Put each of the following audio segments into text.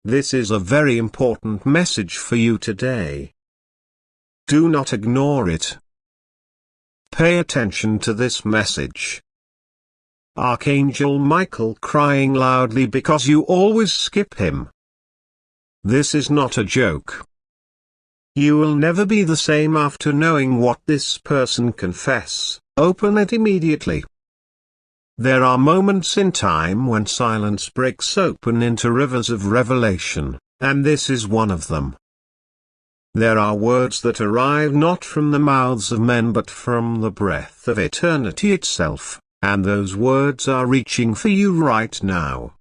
This is a very important message for you today. Do not ignore it. Pay attention to this message. Archangel Michael crying loudly because you always skip him. This is not a joke. You will never be the same after knowing what this person confess. Open it immediately. There are moments in time when silence breaks open into rivers of revelation, and this is one of them. There are words that arrive not from the mouths of men but from the breath of eternity itself, and those words are reaching for you right now.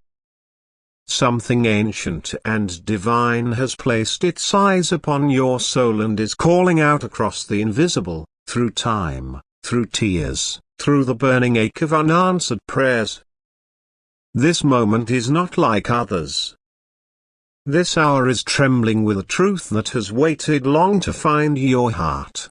Something ancient and divine has placed its eyes upon your soul and is calling out across the invisible, through time, through tears, through the burning ache of unanswered prayers. This moment is not like others. This hour is trembling with a truth that has waited long to find your heart.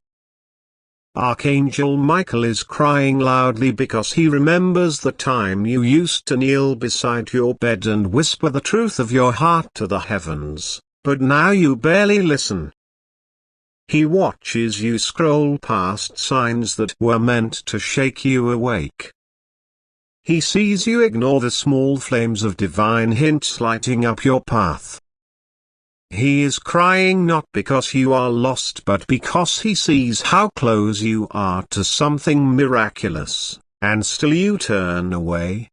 Archangel Michael is crying loudly because he remembers the time you used to kneel beside your bed and whisper the truth of your heart to the heavens, but now you barely listen. He watches you scroll past signs that were meant to shake you awake. He sees you ignore the small flames of divine hints lighting up your path. He is crying not because you are lost but because he sees how close you are to something miraculous, and still you turn away.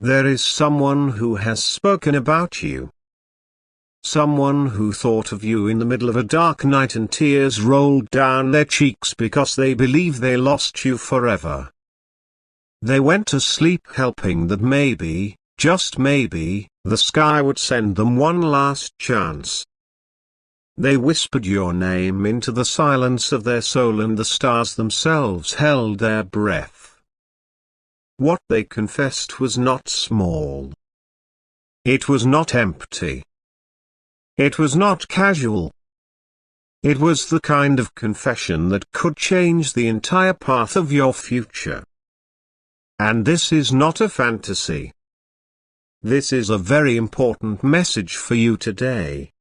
There is someone who has spoken about you. Someone who thought of you in the middle of a dark night and tears rolled down their cheeks because they believe they lost you forever. They went to sleep hoping that maybe, just maybe, the sky would send them one last chance. They whispered your name into the silence of their soul and the stars themselves held their breath. What they confessed was not small. It was not empty. It was not casual. It was the kind of confession that could change the entire path of your future. And this is not a fantasy. This is a very important message for you today.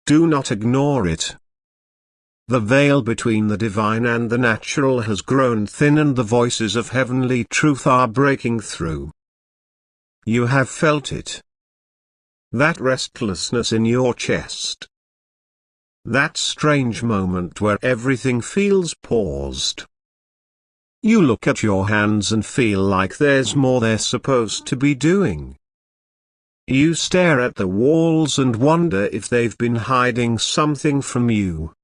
Do not ignore it. The veil between the divine and the natural has grown thin and the voices of heavenly truth are breaking through. You have felt it. That restlessness in your chest. That strange moment where everything feels paused. You look at your hands and feel like there's more they're supposed to be doing. You stare at the walls and wonder if they've been hiding something from you.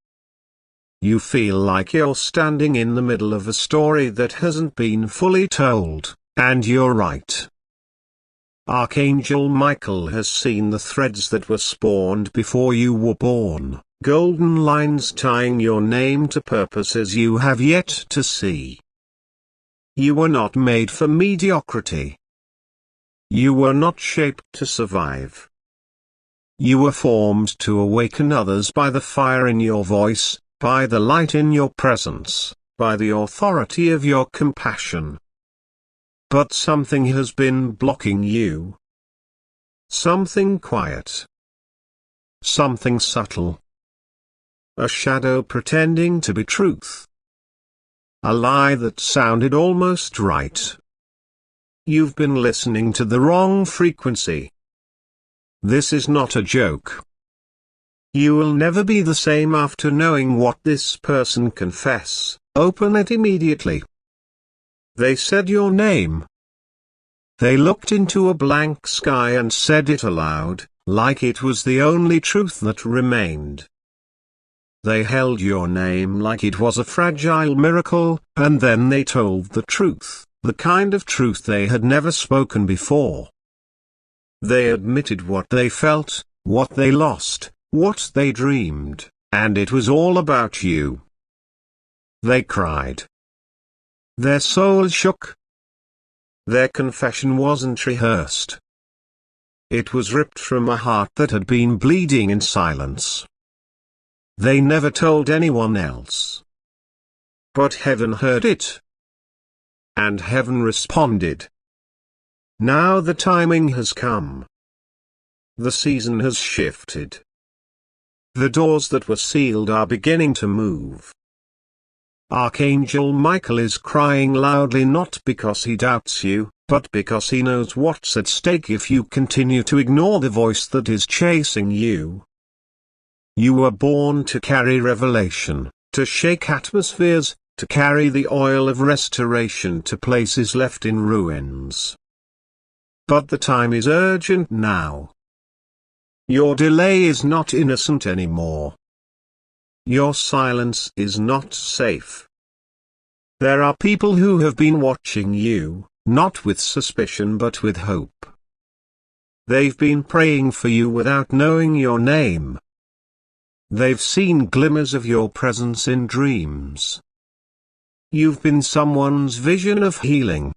You feel like you're standing in the middle of a story that hasn't been fully told, and you're right. Archangel Michael has seen the threads that were spawned before you were born, golden lines tying your name to purposes you have yet to see. You were not made for mediocrity. You were not shaped to survive. You were formed to awaken others by the fire in your voice, by the light in your presence, by the authority of your compassion. But something has been blocking you. Something quiet. Something subtle. A shadow pretending to be truth. A lie that sounded almost right. You've been listening to the wrong frequency. This is not a joke. You will never be the same after knowing what this person confess. Open it immediately. They said your name. They looked into a blank sky and said it aloud, like it was the only truth that remained. They held your name like it was a fragile miracle, and then they told the truth, the kind of truth they had never spoken before. They admitted what they felt, what they lost, what they dreamed, and it was all about you. They cried. Their souls shook. Their confession wasn't rehearsed. It was ripped from a heart that had been bleeding in silence. They never told anyone else. But heaven heard it. And heaven responded. Now the timing has come. The season has shifted. The doors that were sealed are beginning to move. Archangel Michael is crying loudly not because he doubts you, but because he knows what's at stake if you continue to ignore the voice that is chasing you. You were born to carry revelation, to shake atmospheres, to carry the oil of restoration to places left in ruins. But the time is urgent now. Your delay is not innocent anymore. Your silence is not safe. There are people who have been watching you, not with suspicion but with hope. They've been praying for you without knowing your name. They've seen glimmers of your presence in dreams. You've been someone's vision of healing.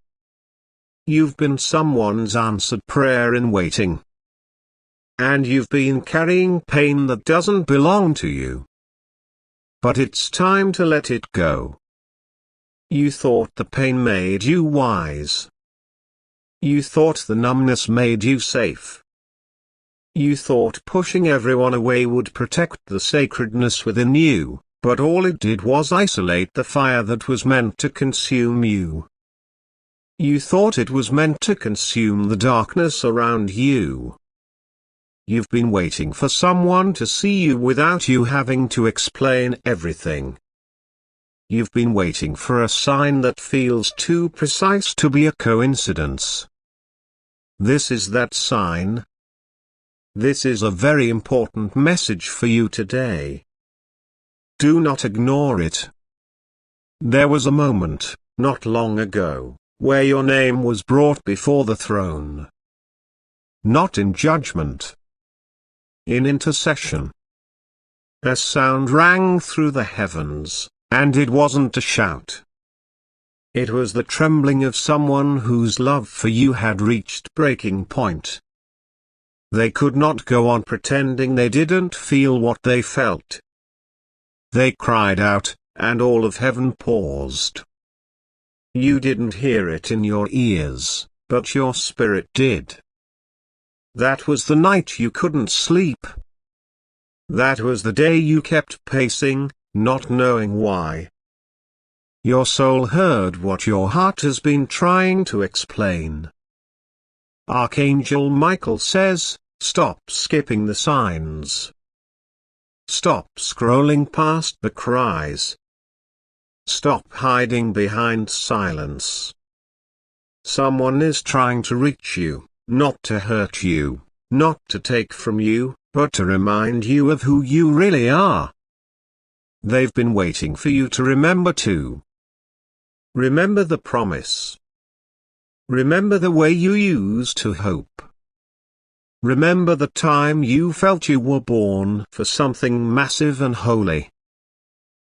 You've been someone's answered prayer in waiting. And you've been carrying pain that doesn't belong to you. But it's time to let it go. You thought the pain made you wise. You thought the numbness made you safe. You thought pushing everyone away would protect the sacredness within you, but all it did was isolate the fire that was meant to consume you. You thought it was meant to consume the darkness around you. You've been waiting for someone to see you without you having to explain everything. You've been waiting for a sign that feels too precise to be a coincidence. This is that sign. This is a very important message for you today. Do not ignore it. There was a moment, not long ago, where your name was brought before the throne. Not in judgment. In intercession. A sound rang through the heavens, and it wasn't a shout. It was the trembling of someone whose love for you had reached breaking point. They could not go on pretending they didn't feel what they felt. They cried out, and all of heaven paused. You didn't hear it in your ears, but your spirit did. That was the night you couldn't sleep. That was the day you kept pacing, not knowing why. Your soul heard what your heart has been trying to explain. Archangel Michael says, stop skipping the signs. Stop scrolling past the cries. Stop hiding behind silence. Someone is trying to reach you. Not to hurt you, not to take from you, but to remind you of who you really are. They've been waiting for you to remember too. Remember the promise. Remember the way you used to hope. Remember the time you felt you were born for something massive and holy.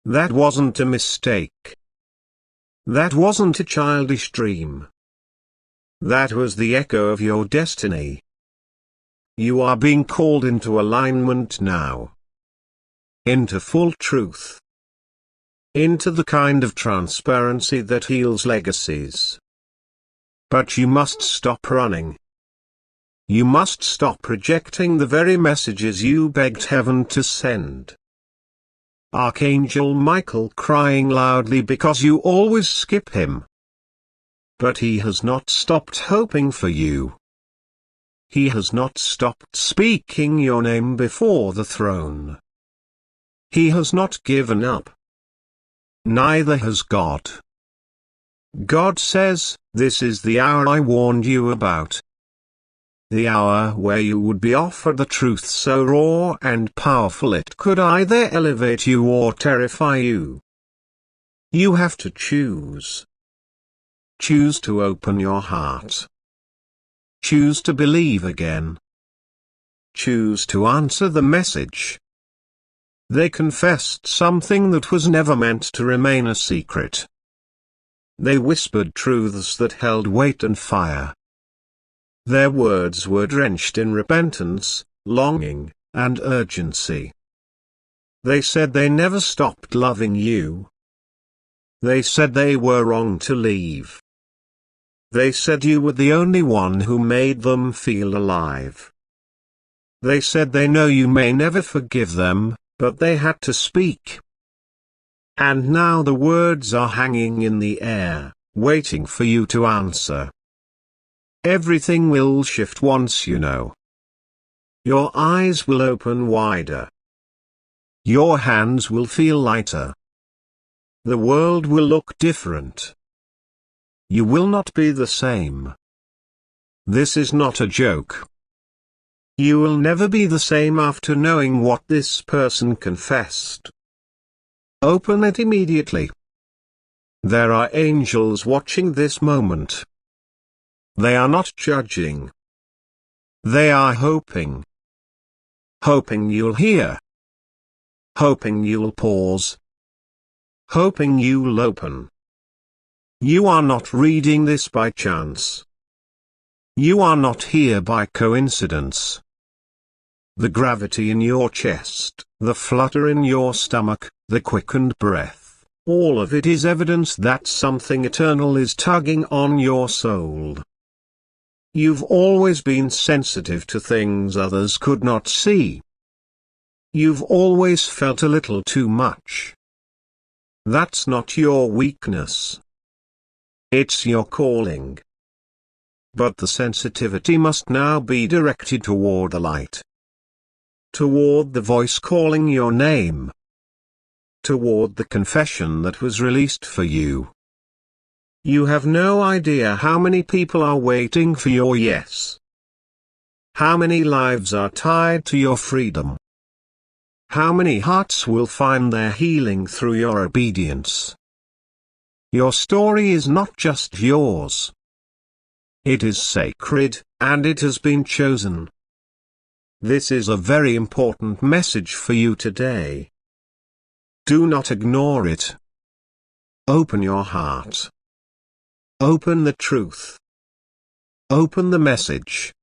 That wasn't a mistake. That wasn't a childish dream. That was the echo of your destiny. You are being called into alignment now. Into full truth. Into the kind of transparency that heals legacies. But you must stop running. You must stop rejecting the very messages you begged heaven to send. Archangel Michael crying loudly because you always skip him. But he has not stopped hoping for you. He has not stopped speaking your name before the throne. He has not given up. Neither has God. God says, this is the hour I warned you about. The hour where you would be offered the truth so raw and powerful it could either elevate you or terrify you. You have to choose. Choose to open your heart. Choose to believe again. Choose to answer the message. They confessed something that was never meant to remain a secret. They whispered truths that held weight and fire. Their words were drenched in repentance, longing, and urgency. They said they never stopped loving you. They said they were wrong to leave. They said you were the only one who made them feel alive. They said they know you may never forgive them, but they had to speak. And now the words are hanging in the air, waiting for you to answer. Everything will shift once you know. Your eyes will open wider. Your hands will feel lighter. The world will look different. You will not be the same. This is not a joke. You will never be the same after knowing what this person confessed. Open it immediately. There are angels watching this moment. They are not judging. They are hoping. Hoping you'll hear. Hoping you'll pause. Hoping you'll open. You are not reading this by chance. You are not here by coincidence. The gravity in your chest, the flutter in your stomach, the quickened breath, all of it is evidence that something eternal is tugging on your soul. You've always been sensitive to things others could not see. You've always felt a little too much. That's not your weakness. It's your calling. But the sensitivity must now be directed toward the light. Toward the voice calling your name. Toward the confession that was released for you. You have no idea how many people are waiting for your yes. How many lives are tied to your freedom. How many hearts will find their healing through your obedience. Your story is not just yours. It is sacred, and it has been chosen. This is a very important message for you today. Do not ignore it. Open your heart. Open the truth. Open the message.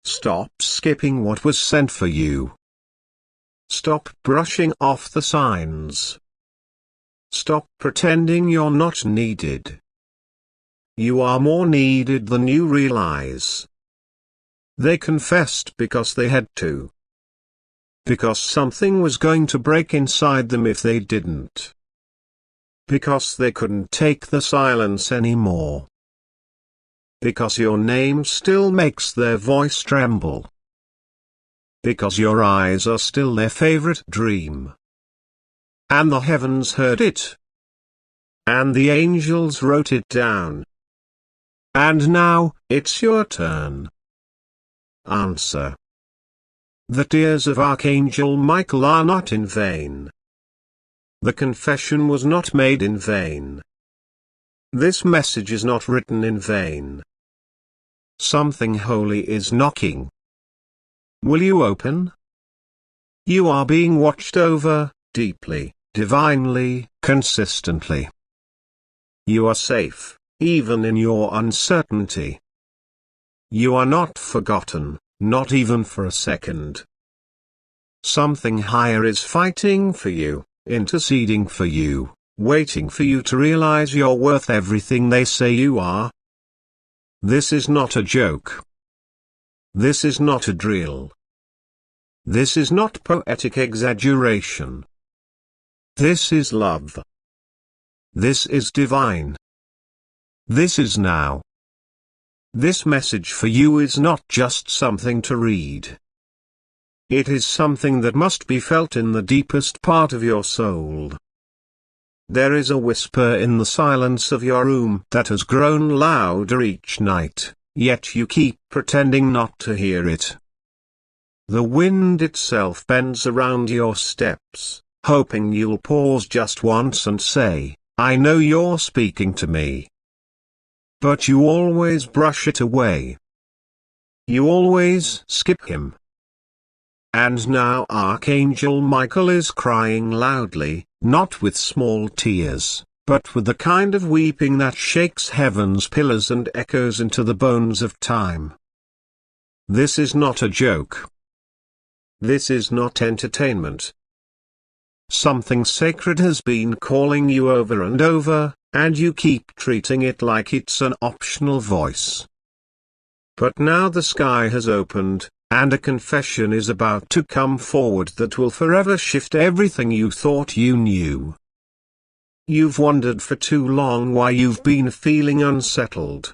Stop skipping what was sent for you. Stop brushing off the signs. Stop pretending you're not needed. You are more needed than you realize. They confessed because they had to. Because something was going to break inside them if they didn't. Because they couldn't take the silence anymore. Because your name still makes their voice tremble. Because your eyes are still their favorite dream. And the heavens heard it. And the angels wrote it down. And now, it's your turn. Answer. The tears of Archangel Michael are not in vain. The confession was not made in vain. This message is not written in vain. Something holy is knocking. Will you open? You are being watched over, deeply, divinely, consistently. You are safe, even in your uncertainty. You are not forgotten, not even for a second. Something higher is fighting for you, interceding for you, waiting for you to realize you're worth everything they say you are. This is not a joke. This is not a drill. This is not poetic exaggeration. This is love. This is divine. This is now. This message for you is not just something to read. It is something that must be felt in the deepest part of your soul. There is a whisper in the silence of your room that has grown louder each night, yet you keep pretending not to hear it. The wind itself bends around your steps, hoping you'll pause just once and say, I know you're speaking to me. But you always brush it away. You always skip him. And now Archangel Michael is crying loudly, not with small tears, but with the kind of weeping that shakes heaven's pillars and echoes into the bones of time. This is not a joke. This is not entertainment. Something sacred has been calling you over and over, and you keep treating it like it's an optional voice. But now the sky has opened, And a confession is about to come forward that will forever shift everything you thought you knew. You've wondered for too long why you've been feeling unsettled.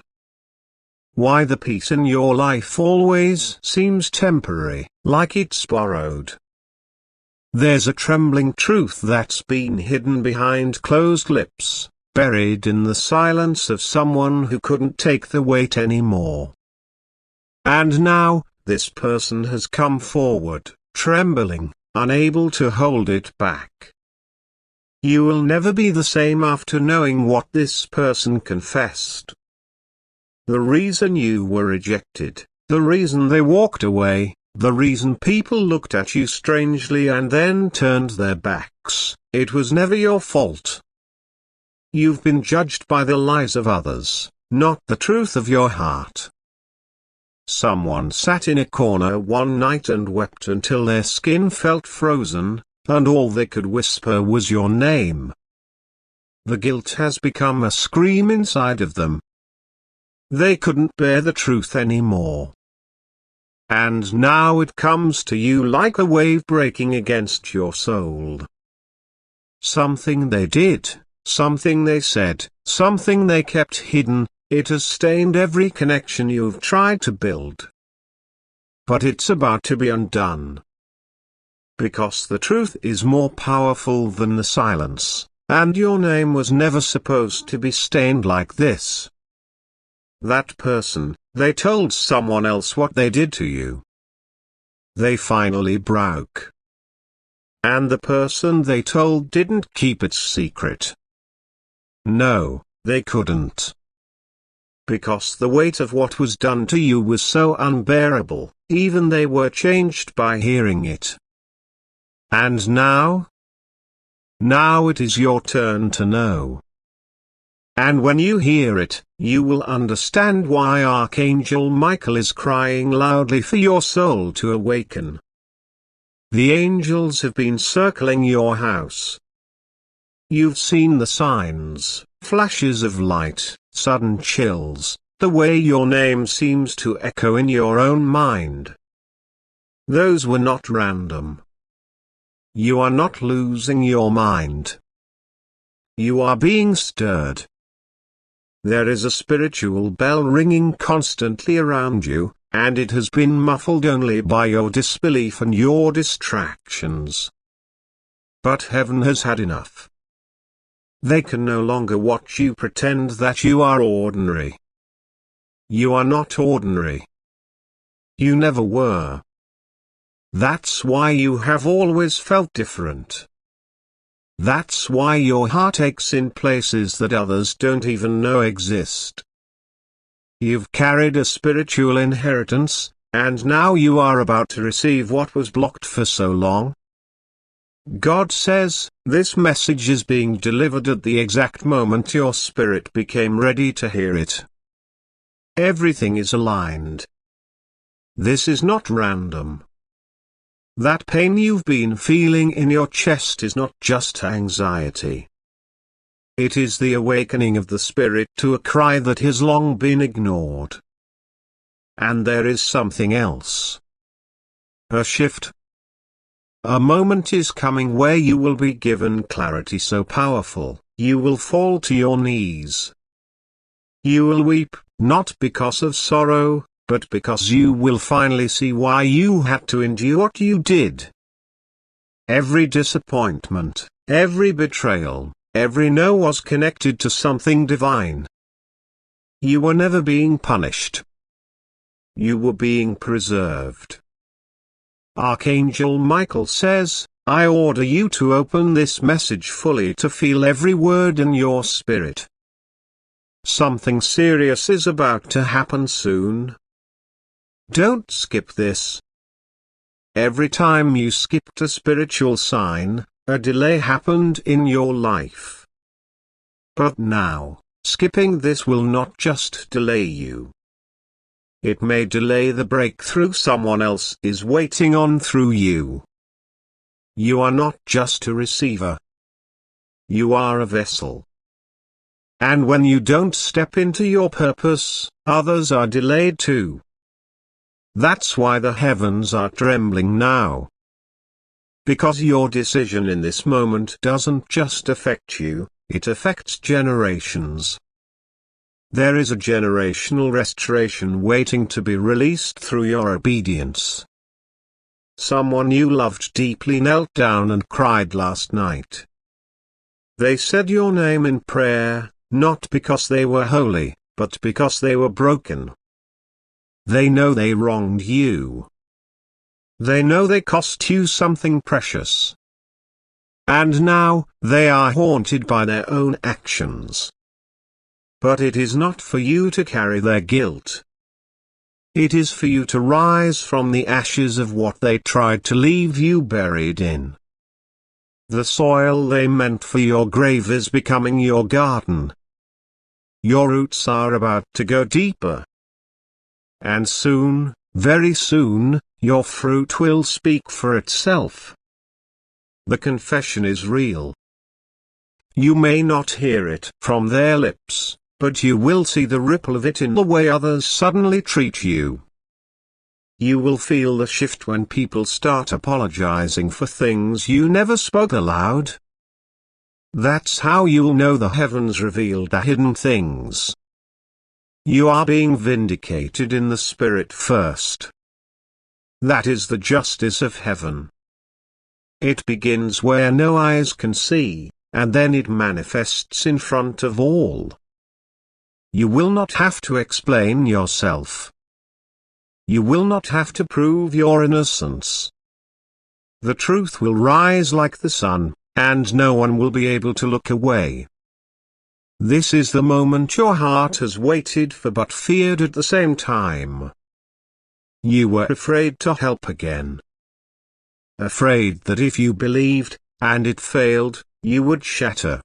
Why the peace in your life always seems temporary, like it's borrowed. There's a trembling truth that's been hidden behind closed lips, buried in the silence of someone who couldn't take the weight anymore. And now, this person has come forward, trembling, unable to hold it back. You will never be the same after knowing what this person confessed. The reason you were rejected, the reason they walked away, the reason people looked at you strangely and then turned their backs, it was never your fault. You've been judged by the lies of others, not the truth of your heart. Someone sat in a corner one night and wept until their skin felt frozen, and all they could whisper was your name. The guilt has become a scream inside of them. They couldn't bear the truth anymore. And now it comes to you like a wave breaking against your soul. Something they did, something they said, something they kept hidden, it has stained every connection you've tried to build. But it's about to be undone. Because the truth is more powerful than the silence, and your name was never supposed to be stained like this. That person, they told someone else what they did to you. They finally broke. And the person they told didn't keep its secret. No, they couldn't. Because the weight of what was done to you was so unbearable, even they were changed by hearing it. And now? Now it is your turn to know. And when you hear it, you will understand why Archangel Michael is crying loudly for your soul to awaken. The angels have been circling your house. You've seen the signs, flashes of light, sudden chills, the way your name seems to echo in your own mind. Those were not random. You are not losing your mind. You are being stirred. There is a spiritual bell ringing constantly around you, and it has been muffled only by your disbelief and your distractions. But heaven has had enough. They can no longer watch you pretend that you are ordinary. You are not ordinary. You never were. That's why you have always felt different. That's why your heart aches in places that others don't even know exist. You've carried a spiritual inheritance, and now you are about to receive what was blocked for so long. God says, this message is being delivered at the exact moment your spirit became ready to hear it. Everything is aligned. This is not random. That pain you've been feeling in your chest is not just anxiety. It is the awakening of the spirit to a cry that has long been ignored. And there is something else. A shift. A moment is coming where you will be given clarity so powerful, you will fall to your knees. You will weep, not because of sorrow, but because you will finally see why you had to endure what you did. Every disappointment, every betrayal, every no was connected to something divine. You were never being punished. You were being preserved. Archangel Michael says, I order you to open this message fully to feel every word in your spirit. Something serious is about to happen soon. Don't skip this. Every time you skipped a spiritual sign, a delay happened in your life. But now, skipping this will not just delay you. It may delay the breakthrough someone else is waiting on through you. You are not just a receiver. You are a vessel. And when you don't step into your purpose, others are delayed too. That's why the heavens are trembling now. Because your decision in this moment doesn't just affect you, it affects generations. There is a generational restoration waiting to be released through your obedience. Someone you loved deeply knelt down and cried last night. They said your name in prayer, not because they were holy, but because they were broken. They know they wronged you. They know they cost you something precious. And now, they are haunted by their own actions. But it is not for you to carry their guilt. It is for you to rise from the ashes of what they tried to leave you buried in. The soil they meant for your grave is becoming your garden. Your roots are about to go deeper. And soon, very soon, your fruit will speak for itself. The confession is real. You may not hear it from their lips, but you will see the ripple of it in the way others suddenly treat you. You will feel the shift when people start apologizing for things you never spoke aloud. That's how you'll know the heavens revealed the hidden things. You are being vindicated in the spirit first. That is the justice of heaven. It begins where no eyes can see, and then it manifests in front of all. You will not have to explain yourself. You will not have to prove your innocence. The truth will rise like the sun, and no one will be able to look away. This is the moment your heart has waited for but feared at the same time. You were afraid to help again. Afraid that if you believed, and it failed, you would shatter.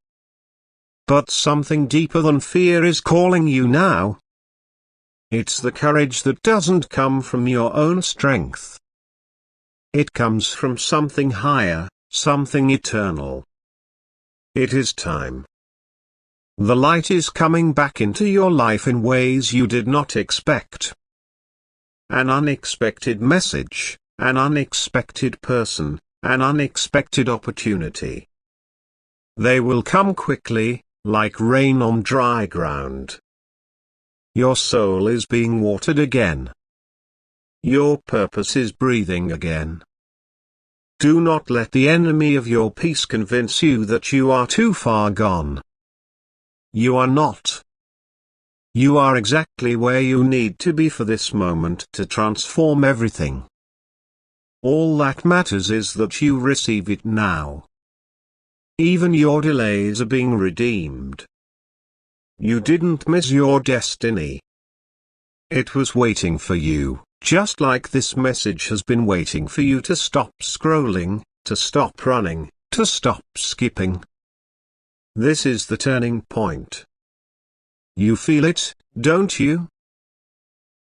But something deeper than fear is calling you now. It's the courage that doesn't come from your own strength. It comes from something higher, something eternal. It is time. The light is coming back into your life in ways you did not expect. An unexpected message, an unexpected person, an unexpected opportunity. They will come quickly, like rain on dry ground. Your soul is being watered again. Your purpose is breathing again. Do not let the enemy of your peace convince you that you are too far gone. You are not. You are exactly where you need to be for this moment to transform everything. All that matters is that you receive it now. Even your delays are being redeemed. You didn't miss your destiny. It was waiting for you, just like this message has been waiting for you to stop scrolling, to stop running, to stop skipping. This is the turning point. You feel it, don't you?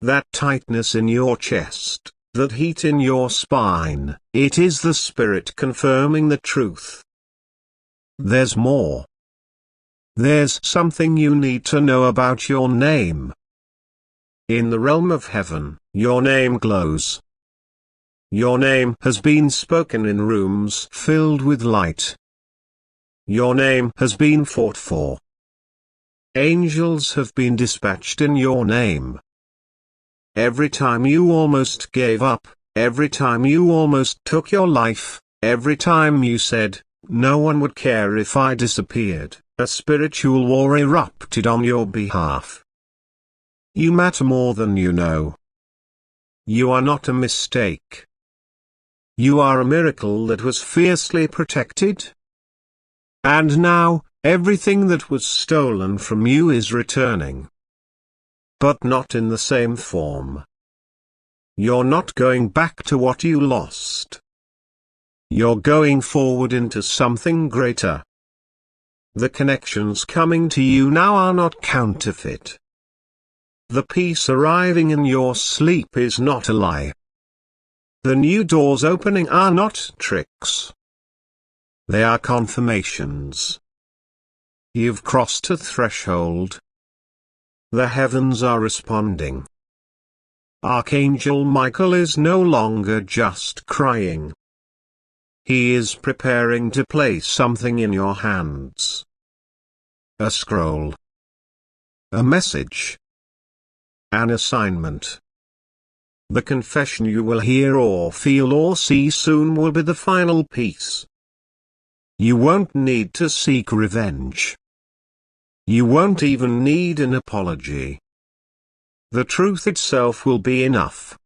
That tightness in your chest, that heat in your spine, it is the spirit confirming the truth. There's more. There's something you need to know about your name. In the realm of heaven, your name glows. Your name has been spoken in rooms filled with light. Your name has been fought for. Angels have been dispatched in your name. Every time you almost gave up, every time you almost took your life, every time you said, "No one would care if I disappeared," a spiritual war erupted on your behalf. You matter more than you know. You are not a mistake. You are a miracle that was fiercely protected. And now, everything that was stolen from you is returning. But not in the same form. You're not going back to what you lost. You're going forward into something greater. The connections coming to you now are not counterfeit. The peace arriving in your sleep is not a lie. The new doors opening are not tricks. They are confirmations. You've crossed a threshold. The heavens are responding. Archangel Michael is no longer just crying. He is preparing to place something in your hands. A scroll. A message. An assignment. The confession you will hear or feel or see soon will be the final piece. You won't need to seek revenge. You won't even need an apology. The truth itself will be enough.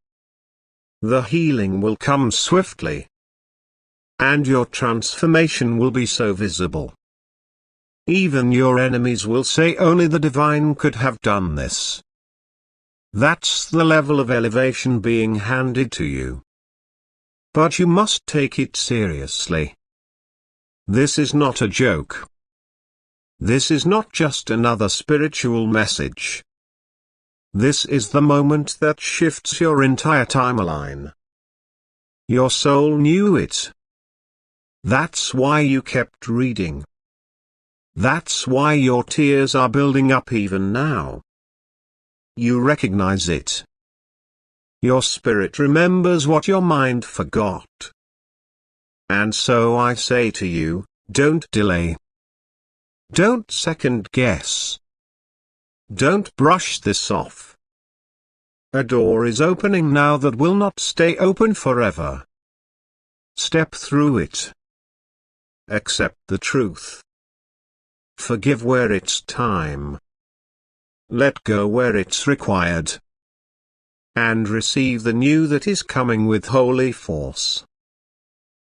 The healing will come swiftly. And your transformation will be so visible. Even your enemies will say only the divine could have done this. That's the level of elevation being handed to you. But you must take it seriously. This is not a joke. This is not just another spiritual message. This is the moment that shifts your entire timeline. Your soul knew it. That's why you kept reading. That's why your tears are building up even now. You recognize it. Your spirit remembers what your mind forgot. And so I say to you, don't delay. Don't second guess. Don't brush this off. A door is opening now that will not stay open forever. Step through it. Accept the truth. Forgive where it's time. Let go where it's required. And receive the new that is coming with holy force.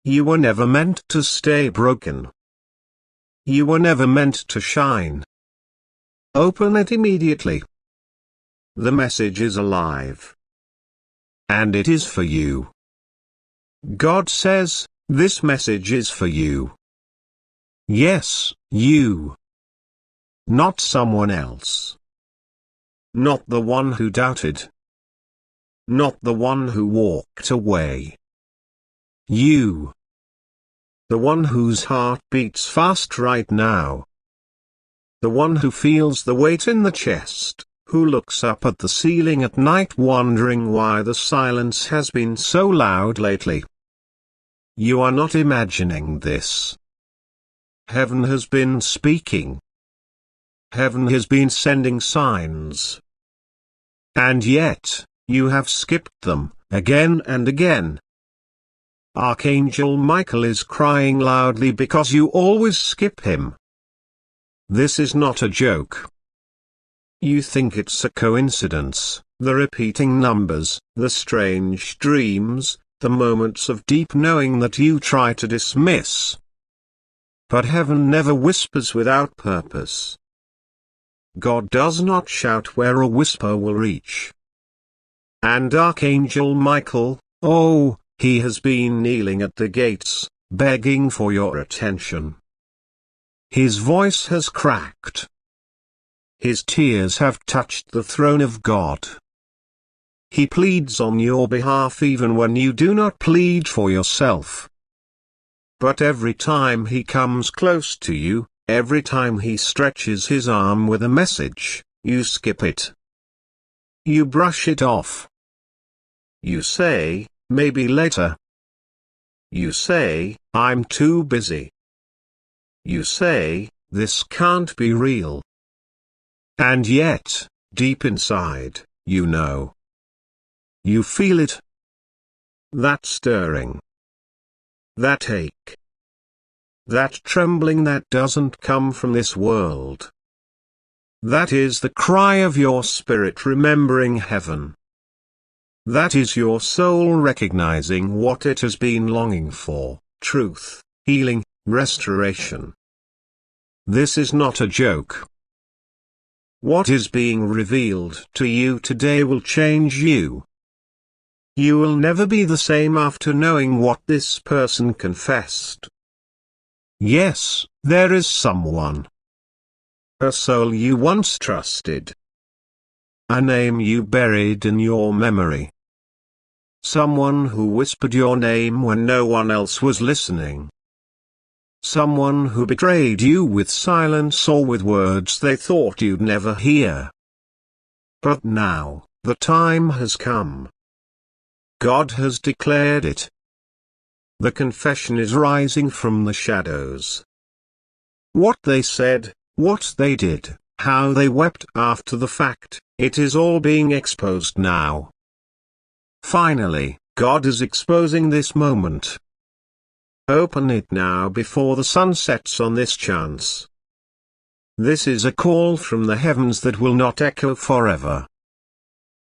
You were never meant to stay broken. You were never meant to shine. Open it immediately. The message is alive. And it is for you. God says, this message is for you. Yes, you. Not someone else. Not the one who doubted. Not the one who walked away. You. The one whose heart beats fast right now. The one who feels the weight in the chest, who looks up at the ceiling at night wondering why the silence has been so loud lately. You are not imagining this. Heaven has been speaking. Heaven has been sending signs. And yet, you have skipped them, again and again. Archangel Michael is crying loudly because you always skip him. This is not a joke. You think it's a coincidence, the repeating numbers, the strange dreams, the moments of deep knowing that you try to dismiss. But heaven never whispers without purpose. God does not shout where a whisper will reach. And Archangel Michael, oh, he has been kneeling at the gates, begging for your attention. His voice has cracked. His tears have touched the throne of God. He pleads on your behalf even when you do not plead for yourself. But every time he comes close to you, every time he stretches his arm with a message, you skip it. You brush it off. You say, maybe later. You say, I'm too busy. You say, this can't be real. And yet, deep inside, you know. You feel it. That stirring. That ache. That trembling that doesn't come from this world. That is the cry of your spirit remembering heaven. That is your soul recognizing what it has been longing for, truth, healing, restoration. This is not a joke. What is being revealed to you today will change you. You will never be the same after knowing what this person confessed. Yes, there is someone. A soul you once trusted. A name you buried in your memory. Someone who whispered your name when no one else was listening. Someone who betrayed you with silence or with words they thought you'd never hear. But now, The time has come. God has declared it. The confession is rising from the shadows. What they said, what they did, how they wept after the fact, it is all being exposed now. Finally, God is exposing this moment. Open it now before the sun sets on this chance. This is a call from the heavens that will not echo forever.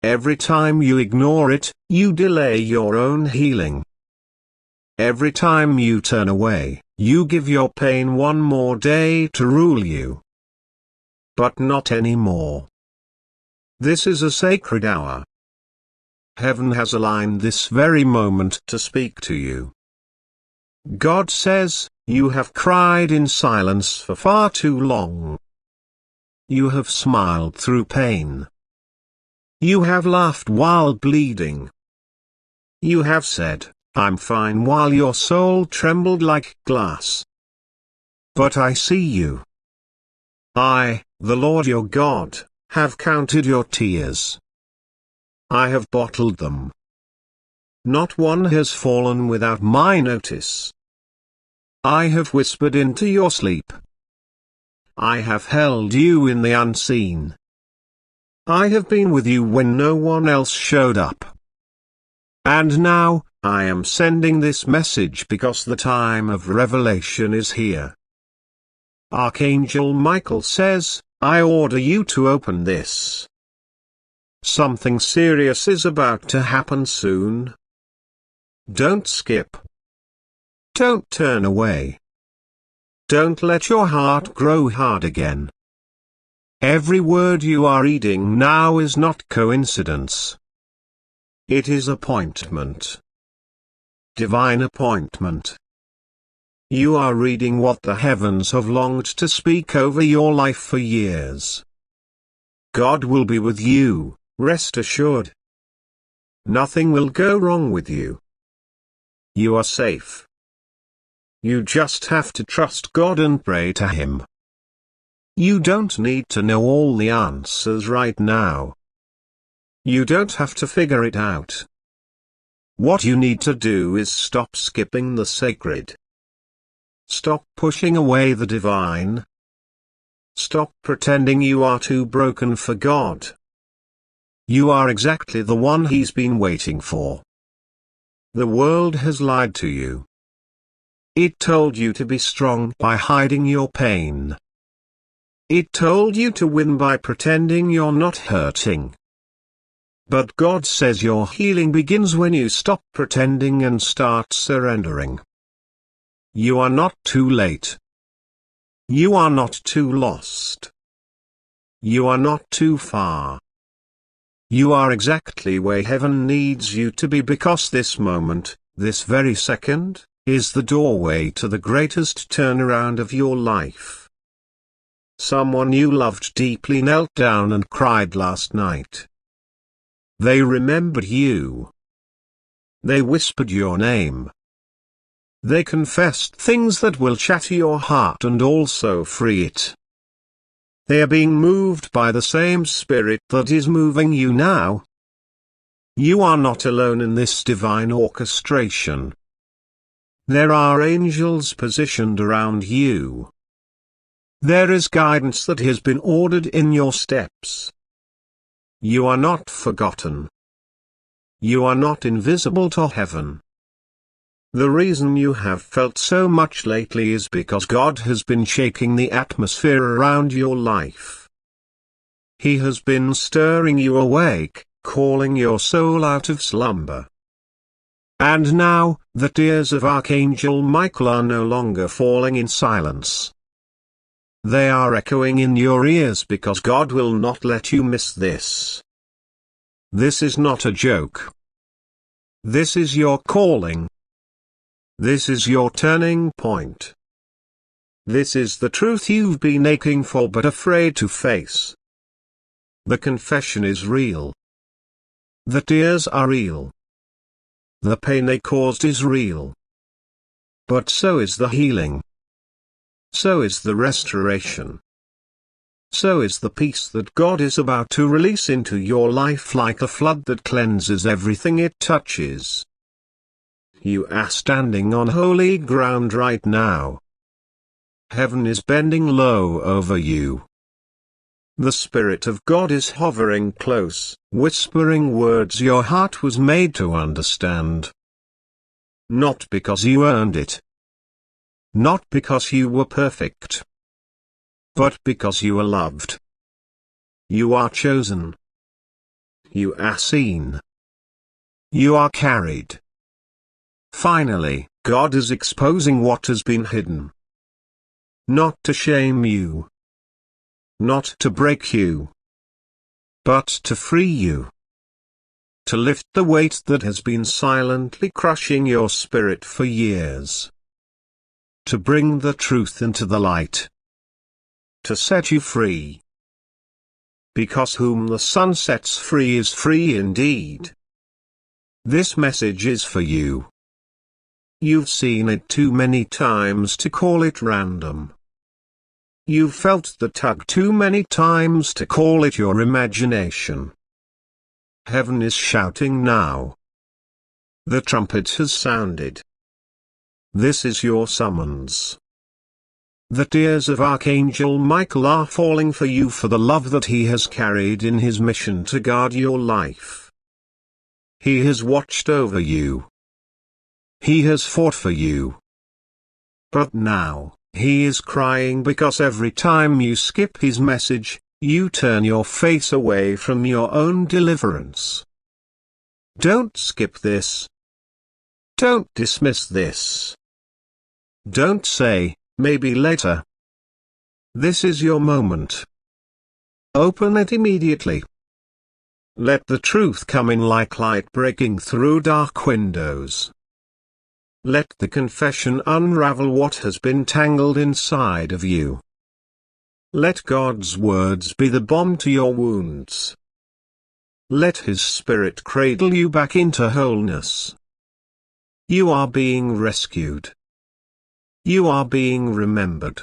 Every time you ignore it, you delay your own healing. Every time you turn away, you give your pain one more day to rule you. But not anymore. This is a sacred hour. Heaven has aligned this very moment to speak to you. God says, you have cried in silence for far too long. You have smiled through pain. You have laughed while bleeding. You have said, I'm fine, while your soul trembled like glass. But I see you. I, the Lord your God, have counted your tears. I have bottled them. Not one has fallen without my notice. I have whispered into your sleep. I have held you in the unseen. I have been with you when no one else showed up. And now, I am sending this message because the time of revelation is here. Archangel Michael says, I order you to open this. Something serious is about to happen soon. Don't skip. Don't turn away. Don't let your heart grow hard again. Every word you are reading now is not coincidence. It is appointment. Divine appointment. You are reading what the heavens have longed to speak over your life for years. God will be with you, rest assured. Nothing will go wrong with you. You are safe. You just have to trust God and pray to Him. You don't need to know all the answers right now. You don't have to figure it out. What you need to do is stop skipping the sacred. Stop pushing away the divine. Stop pretending you are too broken for God. You are exactly the one He's been waiting for. The world has lied to you. It told you to be strong by hiding your pain. It told you to win by pretending you're not hurting. But God says your healing begins when you stop pretending and start surrendering. You are not too late. You are not too lost. You are not too far. You are exactly where heaven needs you to be, because this moment, this very second, is the doorway to the greatest turnaround of your life. Someone you loved deeply knelt down and cried last night. They remembered you. They whispered your name. They confessed things that will shatter your heart and also free it. They are being moved by the same spirit that is moving you now. You are not alone in this divine orchestration. There are angels positioned around you. There is guidance that has been ordered in your steps. You are not forgotten. You are not invisible to heaven. The reason you have felt so much lately is because God has been shaking the atmosphere around your life. He has been stirring you awake, calling your soul out of slumber. And now, the tears of Archangel Michael are no longer falling in silence. They are echoing in your ears because God will not let you miss this. This is not a joke. This is your calling. This is your turning point. This is the truth you've been aching for but afraid to face. The confession is real. The tears are real. The pain they caused is real. But so is the healing. So is the restoration. so is the peace that God is about to release into your life like a flood that cleanses everything it touches. You are standing on holy ground right now. Heaven is bending low over you. The Spirit of God is hovering close, whispering words your heart was made to understand. Not because you earned it. Not because you were perfect. But because you are loved. You are chosen. You are seen. You are carried. Finally, God is exposing what has been hidden. Not to shame you. Not to break you. But to free you. To lift the weight that has been silently crushing your spirit for years. To bring the truth into the light. To set you free. Because whom the Son sets free is free indeed. This message is for you. You've seen it too many times to call it random. You've felt the tug too many times to call it your imagination. Heaven is shouting now. The trumpet has sounded. This is your summons. The tears of Archangel Michael are falling for you for the love that he has carried in his mission to guard your life. He has watched over you. He has fought for you. But now, he is crying because every time you skip his message, you turn your face away from your own deliverance. Don't skip this. Don't dismiss this. Don't say, maybe later. This is your moment. Open it immediately. Let the truth come in like light breaking through dark windows. Let the confession unravel what has been tangled inside of you. Let God's words be the balm to your wounds. Let His Spirit cradle you back into wholeness. You are being rescued. You are being remembered.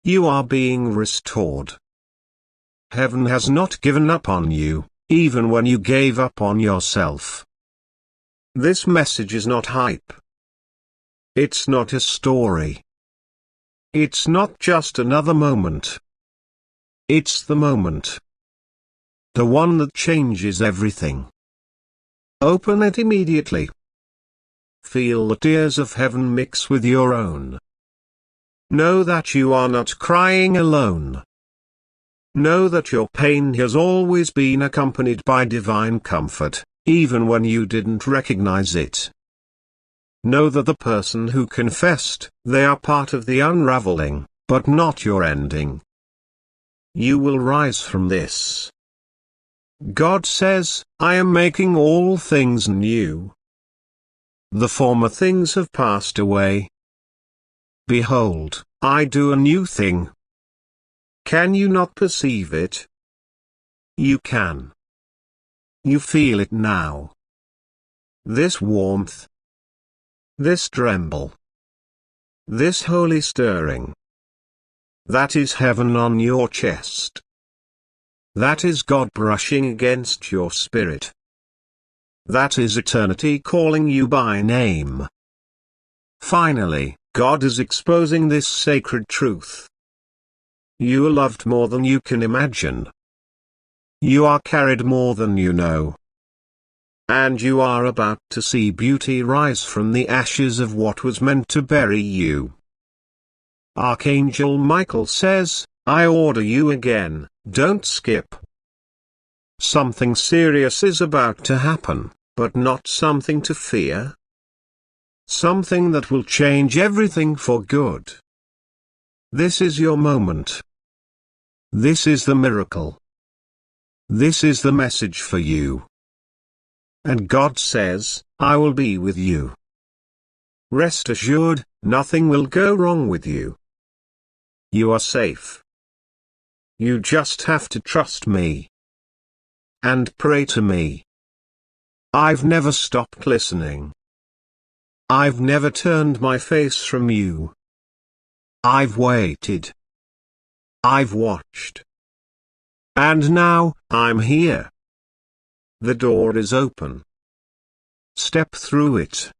You are being restored. Heaven has not given up on you, even when you gave up on yourself. This message is not hype. It's not a story. It's not just another moment. It's the moment. The one that changes everything. Open it immediately. Feel the tears of heaven mix with your own. Know that you are not crying alone. Know that your pain has always been accompanied by divine comfort, even when you didn't recognize it. Know that the person who confessed, they are part of the unraveling, but not your ending. You will rise from this. God says, I am making all things new. The former things have passed away. Behold, I do a new thing. Can you not perceive it? You can. You feel it now. This warmth. This tremble. This holy stirring. That is heaven on your chest. That is God brushing against your spirit. That is eternity calling you by name. Finally, God is exposing this sacred truth. You are loved more than you can imagine. You are carried more than you know. And you are about to see beauty rise from the ashes of what was meant to bury you. Archangel Michael says, I order you again, don't skip. Something serious is about to happen, but not something to fear. Something that will change everything for good. This is your moment. This is the miracle. This is the message for you. And God says, I will be with you. Rest assured, nothing will go wrong with you. You are safe. You just have to trust me. And pray to me. I've never stopped listening. I've never turned my face from you. I've waited. I've watched. And now, I'm here. The door is open. Step through it.